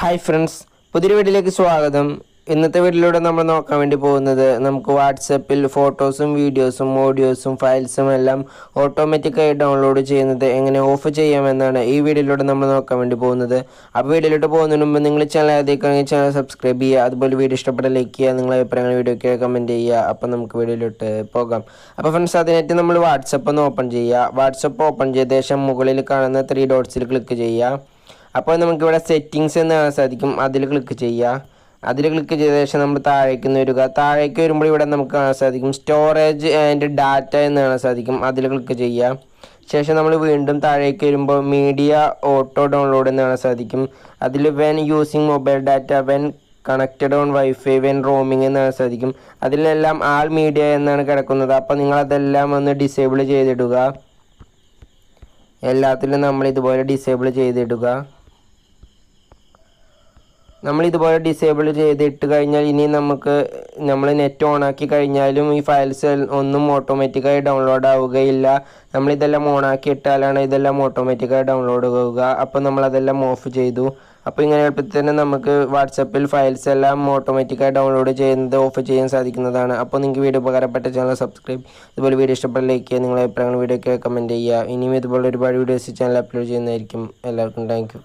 Hi friends, പുതിയൊരു വീഡിയോയിലേക്ക് സ്വാഗതം. ഇന്നത്തെ വീഡിയോയിലൂടെ നമ്മൾ നോക്കാൻ വേണ്ടി പോകുന്നത് നമുക്ക് വാട്സപ്പിൽ ഫോട്ടോസും വീഡിയോസും ഓഡിയോസും ഫയൽസും എല്ലാം ഓട്ടോമാറ്റിക്കായി ഡൗൺലോഡ് ചെയ്യുന്നത് എങ്ങനെ ഓഫ് ചെയ്യാമെന്നാണ് ഈ വീഡിയോയിലൂടെ നമ്മൾ നോക്കാൻ വേണ്ടി പോകുന്നത്. അപ്പോൾ വീഡിയോയിലോട്ട് പോകുന്നതിന് മുമ്പ് നിങ്ങൾ ചാനൽ ആദ്യമാണെങ്കിൽ ചാനൽ സബ്സ്ക്രൈബ് ചെയ്യുക. അതുപോലെ വീഡിയോ ഇഷ്ടപ്പെട്ട ലൈക്ക് ചെയ്യുക, നിങ്ങളെ അഭിപ്രായങ്ങൾ വീഡിയോയ്ക്ക് കമൻറ്റ് ചെയ്യുക. അപ്പോൾ നമുക്ക് വീഡിയോയിലോട്ട് പോകാം. അപ്പോൾ ഫ്രണ്ട്സ്, അതിനായിട്ട് നമ്മൾ വാട്സപ്പ് ഒന്ന് ഓപ്പൺ ചെയ്യുക. വാട്സപ്പ് ഓപ്പൺ ചെയ്ത ശേഷം മുകളിൽ കാണുന്ന 3 ഡോട്ട്സിൽ ക്ലിക്ക് ചെയ്യുക. അപ്പോൾ നമുക്കിവിടെ സെറ്റിങ്സ് എന്ന് കാണാൻ സാധിക്കും, അതിൽ ക്ലിക്ക് ചെയ്യുക. അതിൽ ക്ലിക്ക് ചെയ്ത ശേഷം നമ്മൾ താഴേക്ക് വരിക. താഴേക്ക് വരുമ്പോൾ ഇവിടെ നമുക്ക് കാണാൻ സാധിക്കും സ്റ്റോറേജ് ആൻഡ് ഡാറ്റ എന്ന് കാണാൻ സാധിക്കും, അതിൽ ക്ലിക്ക് ചെയ്യുക. ശേഷം നമ്മൾ വീണ്ടും താഴേക്ക് വരുമ്പോൾ മീഡിയ ഓട്ടോ ഡൗൺലോഡ് എന്ന് കാണാൻ സാധിക്കും. അതിൽ when using mobile data, when connected on wifi, when roaming എന്ന് കാണാൻ സാധിക്കും. അതിലെല്ലാം ആൾ മീഡിയ എന്നാണ് കിടക്കുന്നത്. അപ്പോൾ നിങ്ങളതെല്ലാം ഒന്ന് ഡിസേബിൾ ചെയ്തിടുക. എല്ലാത്തിലും നമ്മൾ ഇതുപോലെ ഡിസേബിൾ ചെയ്തിടുക. നമ്മൾ ഇതുപോലെ ഡിസേബിൾ ചെയ്തിട്ട് കഴിഞ്ഞാൽ ഇനി നമ്മൾ നെറ്റ് ഓൺ ആക്കി കഴിഞ്ഞാലും ഈ ഫയൽസ് ഒന്നും ഓട്ടോമാറ്റിക്കായി ഡൗൺലോഡ് ആവുകയില്ല. നമ്മളിതെല്ലാം ഓണാക്കി ഇട്ടാലാണ് ഇതെല്ലാം ഓട്ടോമാറ്റിക്കായി ഡൗൺലോഡ് ആവുക. അപ്പോൾ നമ്മളതെല്ലാം ഓഫ് ചെയ്തു. അപ്പോൾ ഇങ്ങനെ എളുപ്പത്തിൽ തന്നെ നമുക്ക് വാട്സപ്പിൽ ഫയൽസ് എല്ലാം ഓട്ടോമാറ്റിക്കായി ഡൗൺലോഡ് ചെയ്യുന്നത് ഓഫ് ചെയ്യാൻ സാധിക്കുന്നതാണ്. അപ്പോൾ നിങ്ങൾക്ക് വീഡിയോ ഉപകാരപ്പെട്ട ചാനൽ സബ്സ്ക്രൈബ്, ഇതുപോലെ വീഡിയോ ഇഷ്ടപ്പെട്ട ലൈക്ക് ചെയ്യുക, നിങ്ങളെ അഭിപ്രായങ്ങൾ വീഡിയോയ്ക്ക് കമൻറ്റ് ചെയ്യുക. ഇനിയും ഇതുപോലെ ഒരുപാട് വീഡിയോസ് ചാനൽ അപ്ലോഡ് ചെയ്യുന്നതായിരിക്കും. എല്ലാവർക്കും താങ്ക് യു.